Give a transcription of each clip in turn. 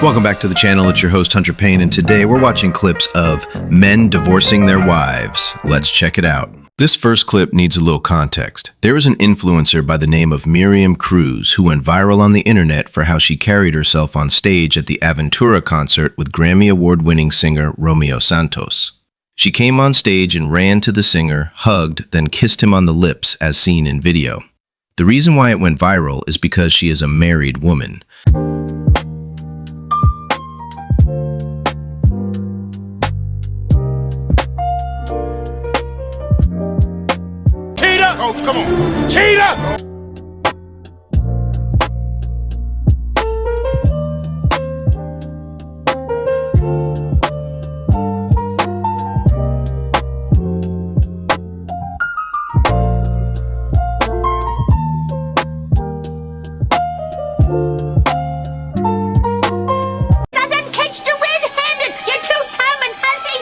Welcome back to the channel. It's your host, Hunter Pane, and today we're watching clips of men divorcing their wives. Let's check it out. This first clip needs a little context. There is an influencer by the name of Miriam Cruz who went viral on the internet for how she carried herself on stage at the Aventura concert with Grammy Award-winning singer Romeo Santos. She came on stage and ran to the singer, hugged, then kissed him on the lips as seen in video. The reason why it went viral is because she is a married woman. Coach, come on. Cheetah! Doesn't catch the red-handed. You're too Tom and Hussy.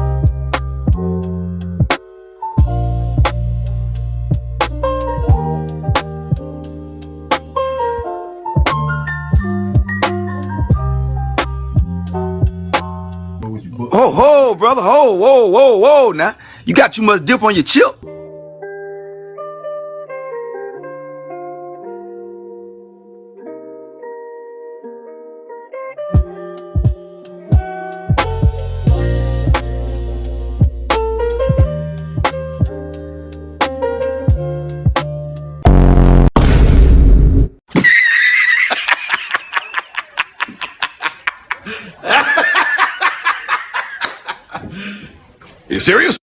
Ho, brother, whoa, now. You got too much dip on your chip. You serious?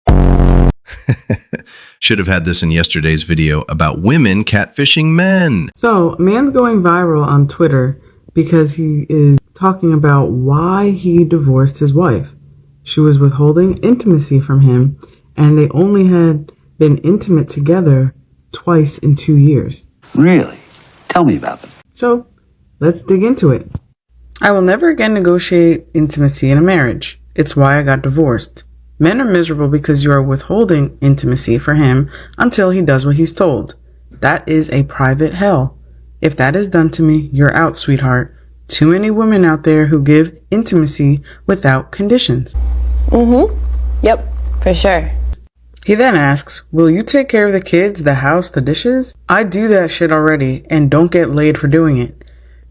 Should have had this in yesterday's video about women catfishing men. So, a man's going viral on Twitter because he is talking about why he divorced his wife. She was withholding intimacy from him, and they only had been intimate together twice in 2 years. Really? Tell me about them. So, let's dig into it. I will never again negotiate intimacy in a marriage. It's why I got divorced. Men are miserable because you are withholding intimacy for him until he does what he's told. That is a private hell. If that is done to me, you're out, sweetheart. Too many women out there who give intimacy without conditions. Yep, for sure. He then asks, will you take care of the kids, the house, the dishes? I do that shit already and don't get laid for doing it.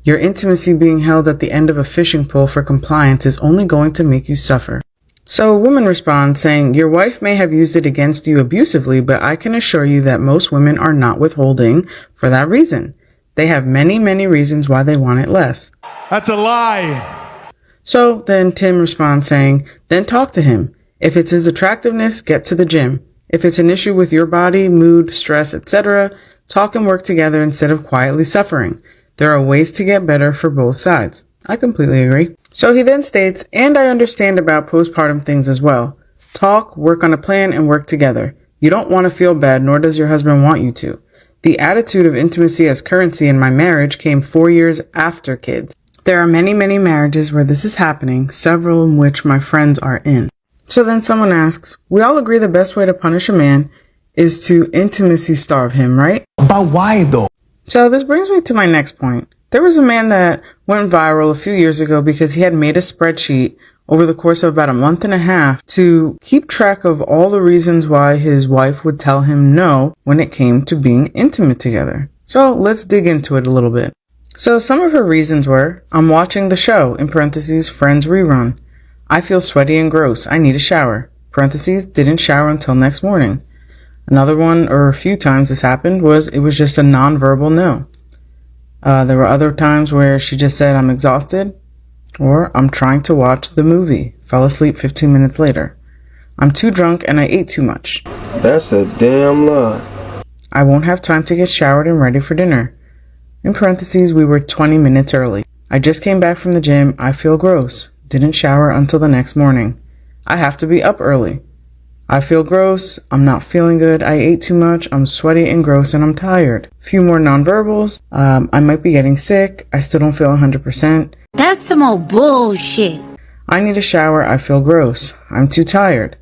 Your intimacy being held at the end of a fishing pole for compliance is only going to make you suffer. So a woman responds saying, your wife may have used it against you abusively, but I can assure you that most women are not withholding for that reason. They have many, many reasons why they want it less. That's a lie. So then Tim responds saying, then talk to him. If it's his attractiveness, get to the gym. If it's an issue with your body, mood, stress, etc., talk and work together instead of quietly suffering. There are ways to get better for both sides. I completely agree. So he then states, and I understand about postpartum things as well. Talk, work on a plan, and work together. You don't want to feel bad, nor does your husband want you to. The attitude of intimacy as currency in my marriage came 4 years after kids. There are many, many marriages where this is happening, several in which my friends are in. So then someone asks, we all agree the best way to punish a man is to intimacy starve him, right? But why though? So this brings me to my next point. There was a man that went viral a few years ago because he had made a spreadsheet over the course of about a month and a half to keep track of all the reasons why his wife would tell him no when it came to being intimate together. So let's dig into it a little bit. So some of her reasons were, I'm watching the show, in parentheses, Friends rerun. I feel sweaty and gross. I need a shower. Parentheses, didn't shower until next morning. Another one, or a few times this happened, was it was just a non-verbal no. There were other times where she just said, I'm exhausted, or I'm trying to watch the movie, fell asleep 15 minutes later. I'm too drunk and I ate too much. That's a damn lie. I won't have time to get showered and ready for dinner. In parentheses, we were 20 minutes early. I just came back from the gym. I feel gross. Didn't shower until the next morning. I have to be up early. I feel gross, I'm not feeling good, I ate too much, I'm sweaty and gross, and I'm tired. Few more nonverbals, I might be getting sick, I still don't feel 100%. That's some old bullshit. I need a shower, I feel gross, I'm too tired.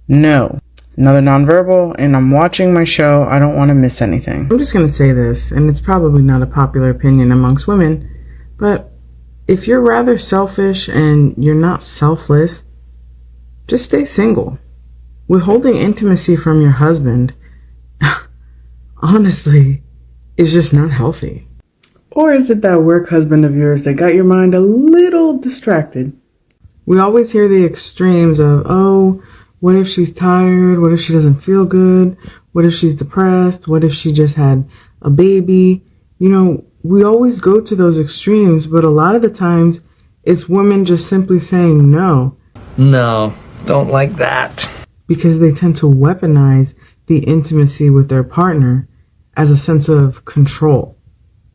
No. Another nonverbal, and I'm watching my show, I don't want to miss anything. I'm just going to say this, and it's probably not a popular opinion amongst women, but If you're rather selfish and you're not selfless, just stay single. Withholding intimacy from your husband, honestly, is just not healthy. Or is it that work husband of yours that got your mind a little distracted? We always hear the extremes of, oh, what if she's tired? What if she doesn't feel good? What if she's depressed? What if she just had a baby? You know, we always go to those extremes, but a lot of the times it's women just simply saying no. No, don't like that. Because they tend to weaponize the intimacy with their partner as a sense of control.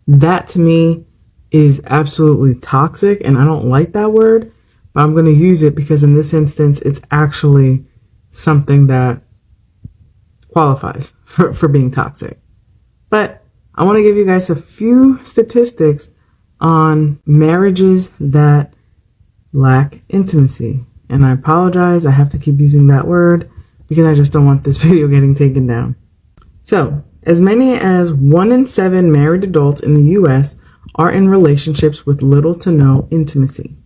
That to me is absolutely toxic, and I don't like that word, but I'm going to use it because in this instance, it's actually something that qualifies for being toxic. But I want to give you guys a few statistics on marriages that lack intimacy. And I apologize, I have to keep using that word because I just don't want this video getting taken down. So, as many as 1 in 7 married adults in the US are in relationships with little to no intimacy.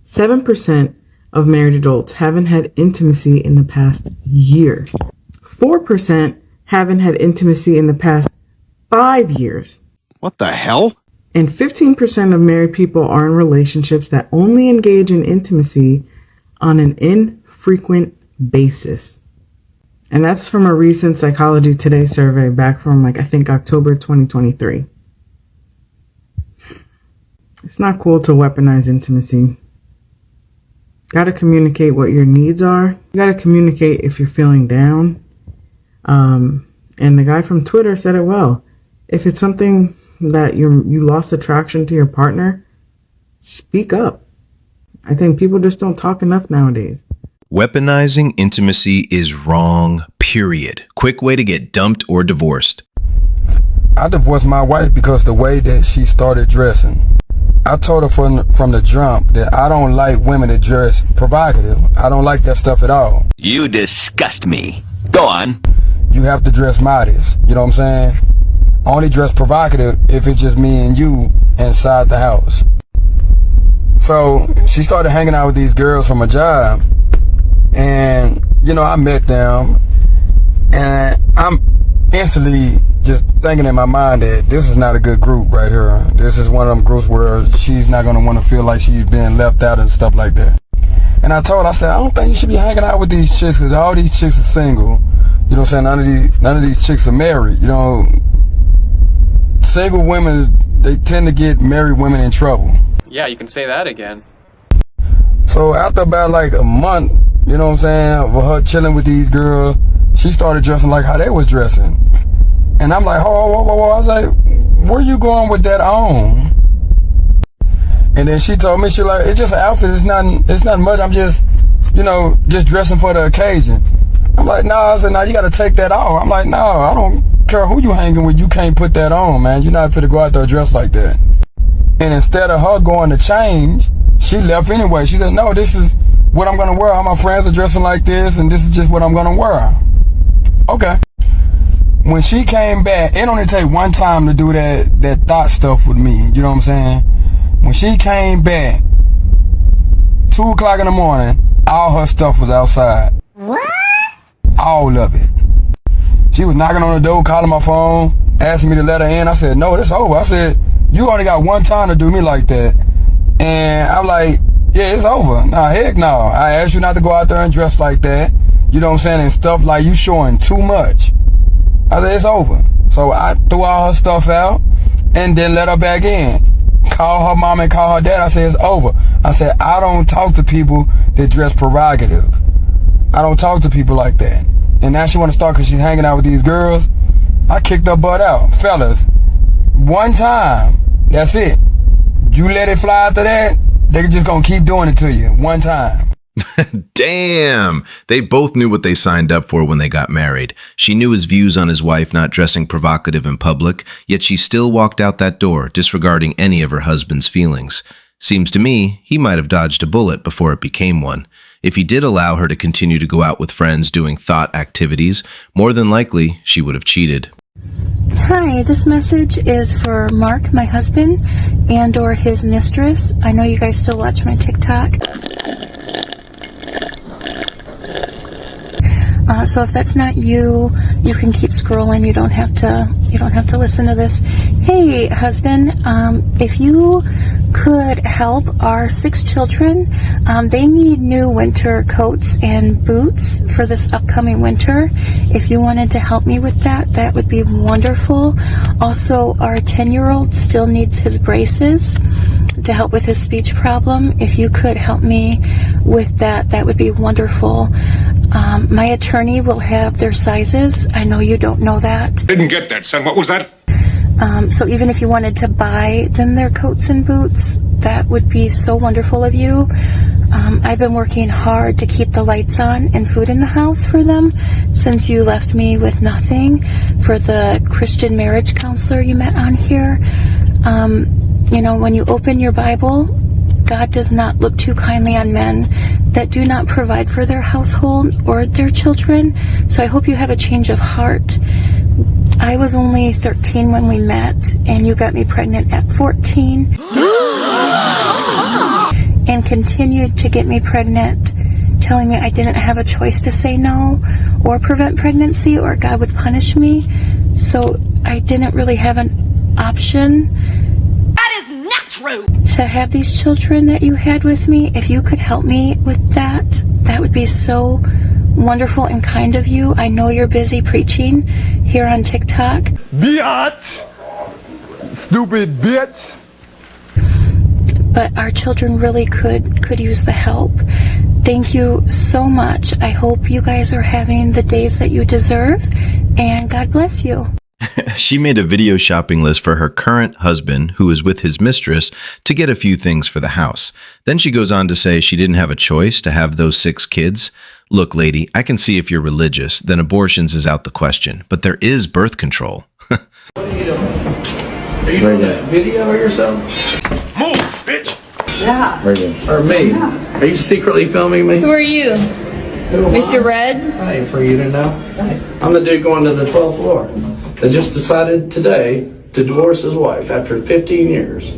7% of married adults haven't had intimacy in the past year. 4% haven't had intimacy in the past 5 years. What the hell? And 15% of married people are in relationships that only engage in intimacy on an infrequent basis. And that's from a recent Psychology Today survey back from I think October 2023. It's not cool to weaponize intimacy. Got to communicate what your needs are. You got to communicate if you're feeling down. And the guy from Twitter said it well. If it's something that you lost attraction to your partner, speak up. I think people just don't talk enough nowadays. Weaponizing intimacy is wrong, period. Quick way to get dumped or divorced. I divorced my wife because the way that she started dressing. I told her from the jump that I don't like women that dress provocative. I don't like that stuff at all. You disgust me. Go on. You have to dress modest. You know what I'm saying? I only dress provocative if it's just me and you inside the house. So she started hanging out with these girls from a job. And, you know, I met them. And I'm instantly just thinking in my mind that this is not a good group right here. This is one of them groups where she's not going to want to feel like she's being left out and stuff like that. And I told her, I said, I don't think you should be hanging out with these chicks because all these chicks are single. You know what I'm saying? None of these chicks are married. You know, single women, they tend to get married women in trouble. Yeah, you can say that again. So after about a month, you know what I'm saying, with her chilling with these girls, she started dressing like how they was dressing. And I'm like, whoa. I was like, where you going with that on? And then she told me, she like, it's just an outfit. It's not much. I'm just, just dressing for the occasion. I'm like, no. I said, no, you got to take that off. I'm like, no, I don't care who you hanging with. You can't put that on, man. You're not fit to go out there dressed like that. And instead of her going to change, she left anyway. She said, no, this is what I'm going to wear. All my friends are dressing like this, and this is just what I'm going to wear. Okay. When she came back, it only take one time to do that thought stuff with me. You know what I'm saying? When she came back, 2 o'clock in the morning, all her stuff was outside. What? All of it. She was knocking on the door, calling my phone, asking me to let her in. I said, no, it's over. I said, you only got one time to do me like that. And I'm like, yeah, it's over. Nah, heck no. I asked you not to go out there and dress like that. You know what I'm saying? And stuff like you showing too much. I said, it's over. So I threw all her stuff out and then let her back in. Call her mom and call her dad. I said, it's over. I said, I don't talk to people that dress provocative. I don't talk to people like that. And now she want to start because she's hanging out with these girls. I kicked her butt out. Fellas, one time, that's it. You let it fly after that, they're just going to keep doing it to you. One time. Damn! They both knew what they signed up for when they got married. She knew his views on his wife not dressing provocative in public, yet she still walked out that door, disregarding any of her husband's feelings. Seems to me he might have dodged a bullet before it became one. If he did allow her to continue to go out with friends doing thought activities, more than likely she would have cheated. Hi, this message is for Mark, my husband, and or his mistress. I know you guys still watch my TikTok. So if that's not you, you can keep scrolling. You don't have to listen to this. Hey, husband, if you could help our 6 children, they need new winter coats and boots for this upcoming winter. If you wanted to help me with that, that would be wonderful. Also, our 10-year-old still needs his braces to help with his speech problem. If you could help me with that, that would be wonderful. My attorney will have their sizes. I know you don't know that. Didn't get that, son. What was that? So even if you wanted to buy them their coats and boots, that would be so wonderful of you. I've been working hard to keep the lights on and food in the house for them since you left me with nothing for the Christian marriage counselor you met on here. You know, when you open your Bible, God does not look too kindly on men that do not provide for their household or their children. So I hope you have a change of heart. I was only 13 when we met, and you got me pregnant at 14. And continued to get me pregnant, telling me I didn't have a choice to say no or prevent pregnancy or God would punish me. So I didn't really have an option. That is not true. To have these children that you had with me. If you could help me with that, that would be so wonderful and kind of you. I know you're busy preaching here on TikTok. Biatch! Stupid bitch! But our children really could use the help. Thank you so much. I hope you guys are having the days that you deserve, and God bless you. She made a video shopping list for her current husband, who is with his mistress, to get a few things for the house. Then she goes on to say she didn't have a choice to have those 6 kids. Look, lady, I can see if you're religious, then abortions is out the question. But there is birth control. What are you doing? Are you doing a video of yourself? Move, bitch! Yeah. Or me? Yeah. Are you secretly filming me? Who are you? Mr. Red? Hey, for you to know. Hey. I'm the dude going to the 12th floor. That just decided today to divorce his wife after 15 years.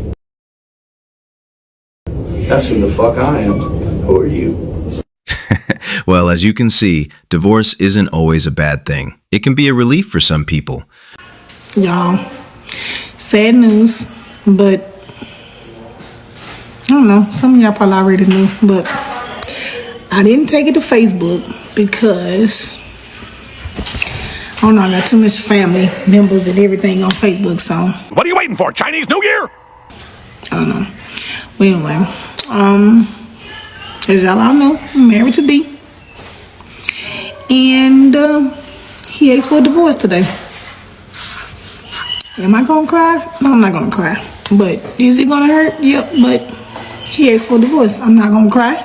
That's who the fuck I am. Who are you? Well, as you can see, divorce isn't always a bad thing. It can be a relief for some people. Y'all, sad news, but I don't know, some of y'all probably already knew, but I didn't take it to Facebook because I don't know, I got too much family members and everything on Facebook, so. What are you waiting for? Chinese New Year? I don't know. But anyway, as y'all all know, I'm married to D. And he asked for a divorce today. Am I gonna cry? No, I'm not gonna cry. But is it gonna hurt? Yep, but he asked for a divorce. I'm not gonna cry.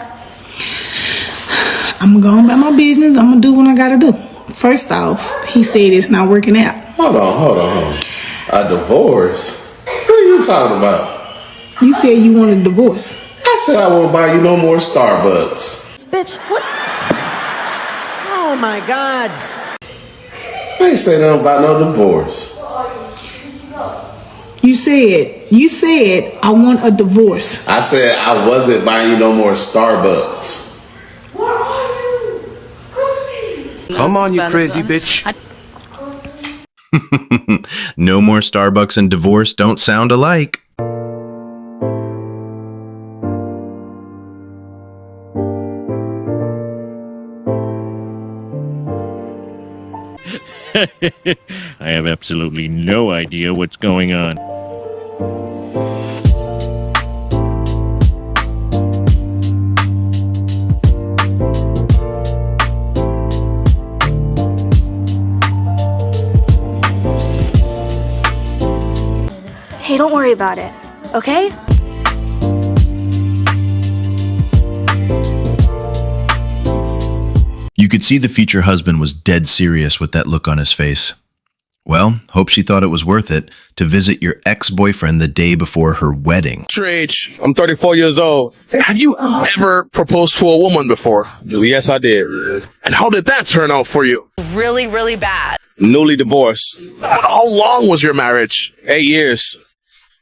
I'm gonna go about my business. I'm gonna do what I gotta do. First off, he said it's not working out. Hold on. A divorce? What are you talking about? You said you want a divorce. I said I won't buy you no more Starbucks. Bitch, what? Oh my God. I ain't say nothing about no divorce. You said I want a divorce. I said I wasn't buying you no more Starbucks. Come on, you crazy bitch. No more Starbucks and divorce don't sound alike. I have absolutely no idea what's going on. Hey, don't worry about it, okay? You could see the future husband was dead serious with that look on his face. Well, hope she thought it was worth it to visit your ex-boyfriend the day before her wedding. Strange. I'm 34 years old. Have you ever proposed to a woman before? Yes, I did. And how did that turn out for you? Really, really bad. newly divorced. How long was your marriage? 8 years.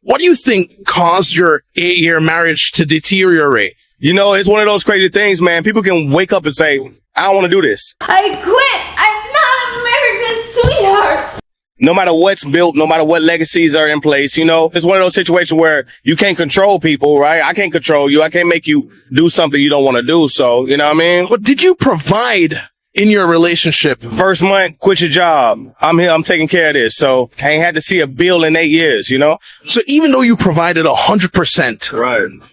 What do you think caused your 8-year marriage to deteriorate? You know, it's one of those crazy things, man. People can wake up and say, I don't want to do this. I quit. I'm not America's sweetheart. No matter what's built, no matter what legacies are in place, you know, it's one of those situations where you can't control people, right? I can't control you. I can't make you do something you don't want to do. So, you know what I mean? But did you provide in your relationship? First month, quit your job. I'm here. I'm taking care of this. So I ain't had to see a bill in 8 years, you know? So even though you provided 100%, right,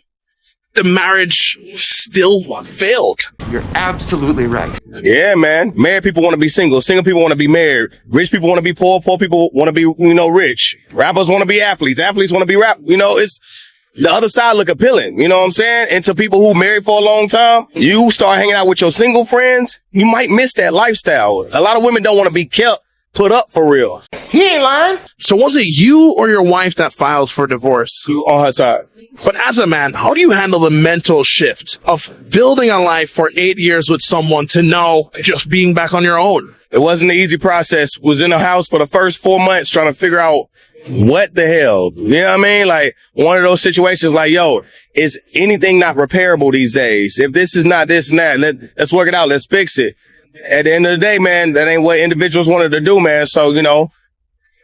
the marriage still failed. You're absolutely right. Yeah, man. Married people want to be single. Single people want to be married. Rich people want to be poor. Poor people want to be, you know, rich. Rappers want to be athletes. Athletes want to be rap. You know, it's the other side look appealing. You know what I'm saying? And to people who married for a long time, you start hanging out with your single friends, you might miss that lifestyle. A lot of women don't want to be kept put up for real. He ain't lying. So was it you or your wife that filed for divorce? On her side. But as a man, how do you handle the mental shift of building a life for 8 years with someone to now just being back on your own? It wasn't an easy process. Was in the house for the first 4 months trying to figure out what the hell. You know what I mean? Like one of those situations like, yo, is anything not repairable these days? If this is not this and that, let's work it out. Let's fix it. At the end of the day, man, that ain't what individuals wanted to do, man. So, you know,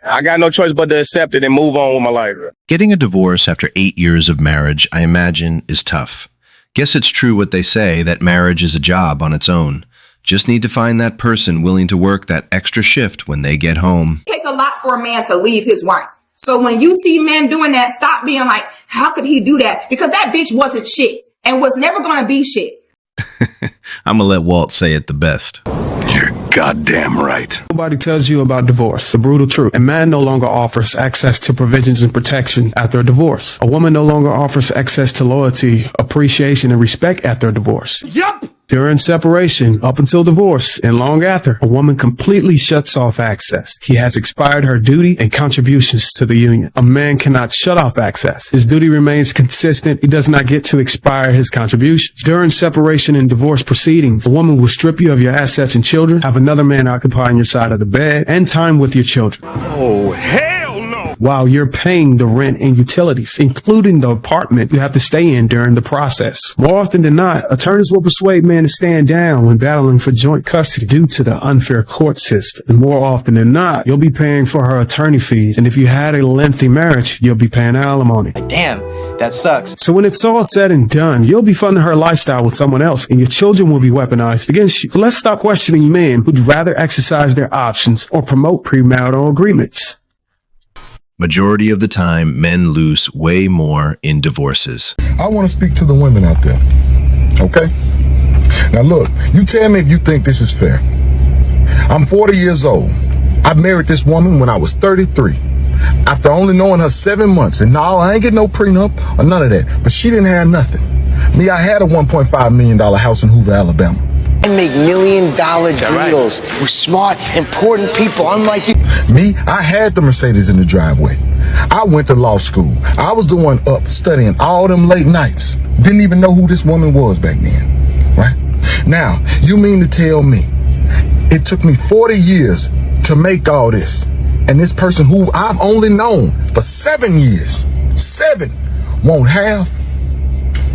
I got no choice but to accept it and move on with my life. Getting a divorce after 8 years of marriage, I imagine, is tough. Guess it's true what they say, that marriage is a job on its own. Just need to find that person willing to work that extra shift when they get home. It takes a lot for a man to leave his wife. So when you see men doing that, stop being like, how could he do that? Because that bitch wasn't shit and was never going to be shit. I'm gonna let Walt say it the best. You're goddamn right. Nobody tells you about divorce, the brutal truth. A man no longer offers access to provisions and protection after a divorce. A woman no longer offers access to loyalty, appreciation, and respect after a divorce. Yup! During separation, up until divorce, and long after, a woman completely shuts off access. He has expired her duty and contributions to the union. A man cannot shut off access. His duty remains consistent. He does not get to expire his contributions. During separation and divorce proceedings, a woman will strip you of your assets and children, have another man occupying your side of the bed, and time with your children. Oh, hell no! While you're paying the rent and utilities, including the apartment you have to stay in during the process. More often than not, attorneys will persuade men to stand down when battling for joint custody due to the unfair court system. And more often than not, you'll be paying for her attorney fees. And if you had a lengthy marriage, you'll be paying alimony. Damn, that sucks. So when it's all said and done, you'll be funding her lifestyle with someone else, and your children will be weaponized against you. So let's stop questioning men who'd rather exercise their options or promote premarital agreements. Majority of the time, men lose way more in divorces. I want to speak to the women out there, okay? Now look, you tell me if you think this is fair. I'm 40 years old. I married this woman when I was 33. After only knowing her 7 months, and no, I ain't get no prenup or none of that, but she didn't have nothing. Me, I had a $1.5 million house in Hoover, Alabama. I make $1 million deals with smart, important people, unlike you. Me, I had the Mercedes in the driveway. I went to law school. I was the one up studying all them late nights. Didn't even know who this woman was back then, right? Now, you mean to tell me it took me 40 years to make all this, and this person who I've only known for 7 years, won't have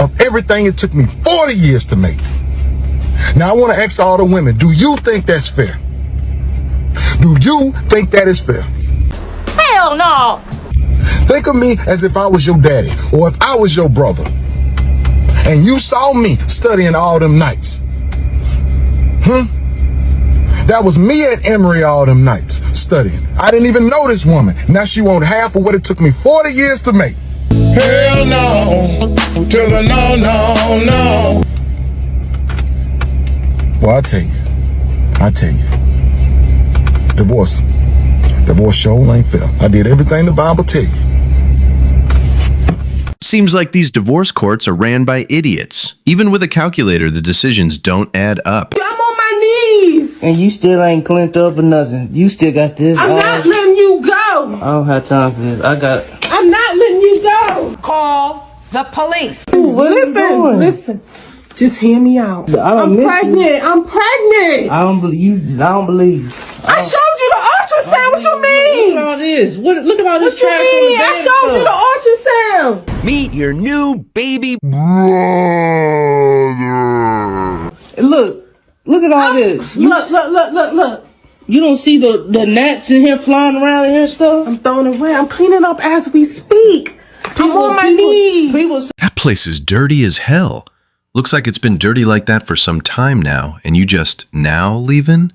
of everything it took me 40 years to make? Now, I want to ask all the women, do you think that's fair? Do you think that is fair? Hell no! Think of me as if I was your daddy, or if I was your brother, and you saw me studying all them nights. That was me at Emory all them nights, studying. I didn't even know this woman. Now she won't half of what it took me 40 years to make. Hell no! To the no, no, no! Well, I tell you, divorce sure ain't fair. I did everything the Bible tell you. Seems like these divorce courts are ran by idiots. Even with a calculator, the decisions don't add up. I'm on my knees. And you still ain't climped up or nothing. You still got this. I'm not letting you go. I don't have time for this. I'm not letting you go. Call the police. Listen. Just hear me out. I'm pregnant. I don't believe. I showed you the ultrasound? What you mean? Look at all this. Look at all this What you trash on the mean? bed. I showed you the ultrasound. Meet your new baby brother. Look at all this. Look. You don't see the gnats in here flying around in here and stuff? I'm throwing it away. I'm cleaning up as we speak. I'm on my knees. That place is dirty as hell. Looks like it's been dirty like that for some time now, and you just now leaving?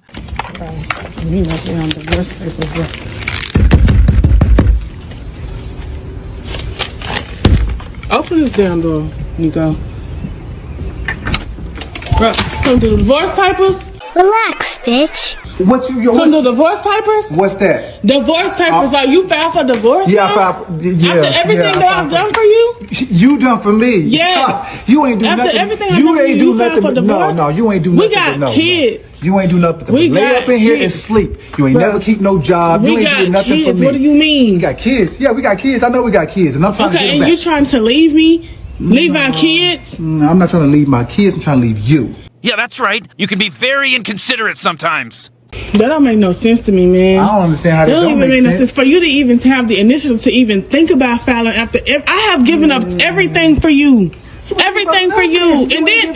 Open this damn door, Nico. Bro, come to the divorce papers. Relax, bitch. What's the divorce papers? What's that? Divorce papers. Are you filed for divorce? Yeah, now? I filed. Yeah, after everything that I've done for you. You done for me. Yeah. You ain't do after nothing. Everything You ain't do filed nothing. for divorce? No, you ain't do nothing. We got kids. You ain't do nothing. But lay up in here and sleep. You ain't never keep no job. You ain't do nothing for me. What do you mean? We got kids. Yeah, we got kids. I know we got kids, and I'm trying to get them and back. you trying to leave me? Leave our kids? No, I'm not trying to leave my kids. I'm trying to leave you. Yeah, that's right. You can be very inconsiderate sometimes. That don't make no sense to me, man. I don't understand how that don't make no sense. For you to even have the initiative to even think about filing after I have given up everything for you. Everything for you. And then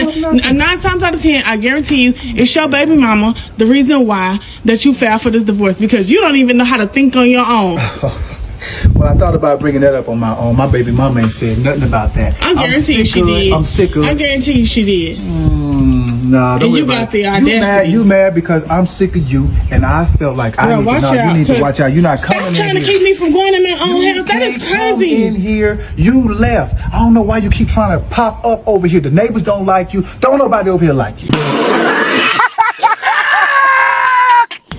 9 times out of 10, I guarantee you, it's your baby mama the reason why that you filed for this divorce, because you don't even know how to think on your own. Well, I thought about bringing that up on my own. My baby mama ain't said nothing about that. I guarantee you she did. I'm sick of it. I guarantee you she did. Nah, don't and worry you about got it. the audacity. You mad because I'm sick of you, and I felt like you need to watch out. You're not coming in here. Stop trying to keep me from going in my own house. That is crazy. Come in here. You left. I don't know why you keep trying to pop up over here. The neighbors don't like you. Don't nobody over here like you.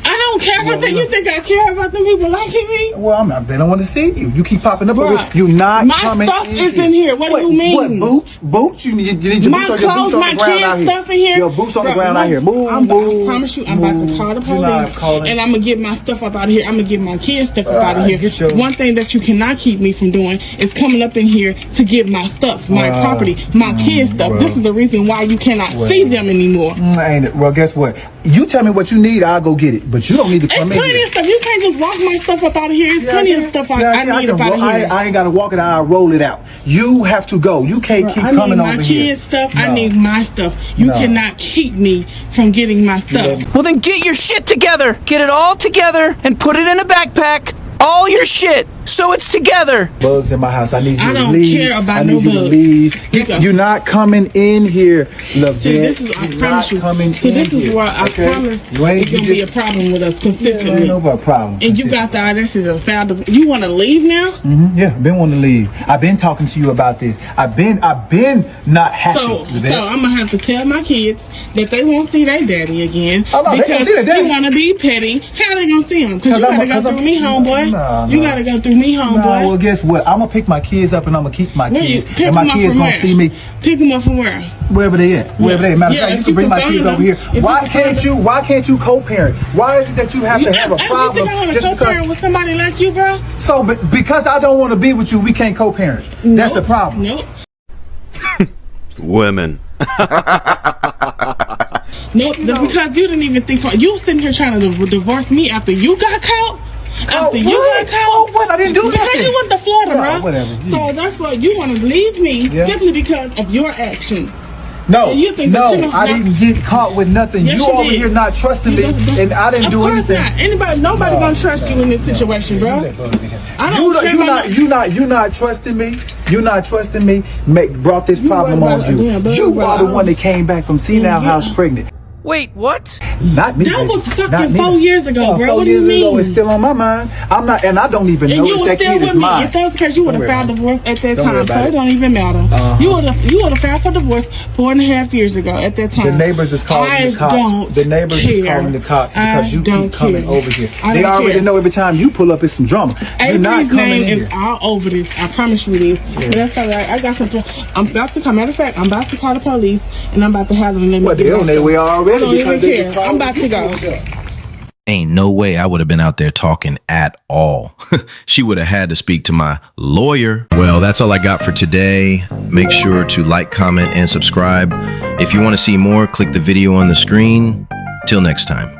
I don't care about that. You think I care about them people liking me? Well, they don't want to see you. You keep popping up over here. You're not coming in. My stuff is in here. What do you mean? What, boots? Boots? You need your boots on the ground out here. Stuff in here. Your boots on the ground out here. I promise you, I'm about to call the police. And I'm going to get my stuff up out of here. I'm going to get my kids' stuff up out of here. One thing that you cannot keep me from doing is coming up in here to get my stuff, my property, my kids' stuff. This is the reason why you cannot see them anymore. Ain't it? Well, guess what? You tell me what you need, I'll go get it. But you don't need to come in here. Plenty of stuff. You can't just walk my stuff up out of here. There's plenty of stuff I need up out of here. I ain't got to walk it. I'll roll it out. You have to go. You can't keep coming over here. I need my kids' stuff. I need my stuff. You cannot keep me from getting my stuff. Well, then get your shit together. Get it all together and put it in a backpack. All your shit, so it's together. Bugs in my house. I need you to leave. I don't care about I need you to leave. You're not coming in here, Lavette. I promise you. This is why I promise it's going to be a problem with us consistently. No problem. And you got the audacity to file the... You want to leave now? Yeah, I've been wanting to leave. I've been talking to you about this. I've been not happy. So I'm going to have to tell my kids that they won't see their daddy again. Oh, no, because you want to be petty. How they going to see him? Because you got to go through me, homeboy. You gotta go through me, homeboy. Well, guess what? I'm gonna pick my kids up and I'm gonna keep my kids. And my kids gonna see me. Pick them up from where? Wherever they at. Wherever they at. Matter of fact, you can bring my kids over here. Why can't you co-parent? Why is it that you have to have a problem just co-parent with somebody like you, bro? So, because I don't want to be with you, we can't co-parent. That's a problem. Nope. Women. Nope. Because you didn't even think twice. You sitting here trying to divorce me after you got caught. After you got caught. What? I didn't do that. Because you went to Florida, bro. Whatever. So that's why you want to leave me simply because of your actions. No, I didn't get caught with nothing. Yes, you over here not trusting me, and I didn't do anything. Nobody gonna trust you in this situation, bro. You not trusting me. You not trusting me. Brought this problem on you. You are the one that came back from senile house pregnant. Wait, what? Not me. That was fucking 4 years ago, bro. What do you mean? 4 years ago, it's still on my mind. I'm not, and I don't even know if that kid is mine. If that's because you would have filed divorce at that time, so it don't even matter. You would have filed for divorce 4.5 years ago at that time. The neighbors is calling the cops. The neighbors is calling the cops because you keep coming over here. They already know every time you pull up, it's some drama. You're not coming in here. Is all over this. I promise you this. That's all right. I got something. I'm about to come. Matter of fact, I'm about to call the police and I'm about to have them. Well, they're on their way already. I don't even care. I'm about to go. Ain't no way I would have been out there talking at all. She would have had to speak to my lawyer. Well, that's all I got for today. Make sure to like, comment, and subscribe. If you want to see more, click the video on the screen. Till next time.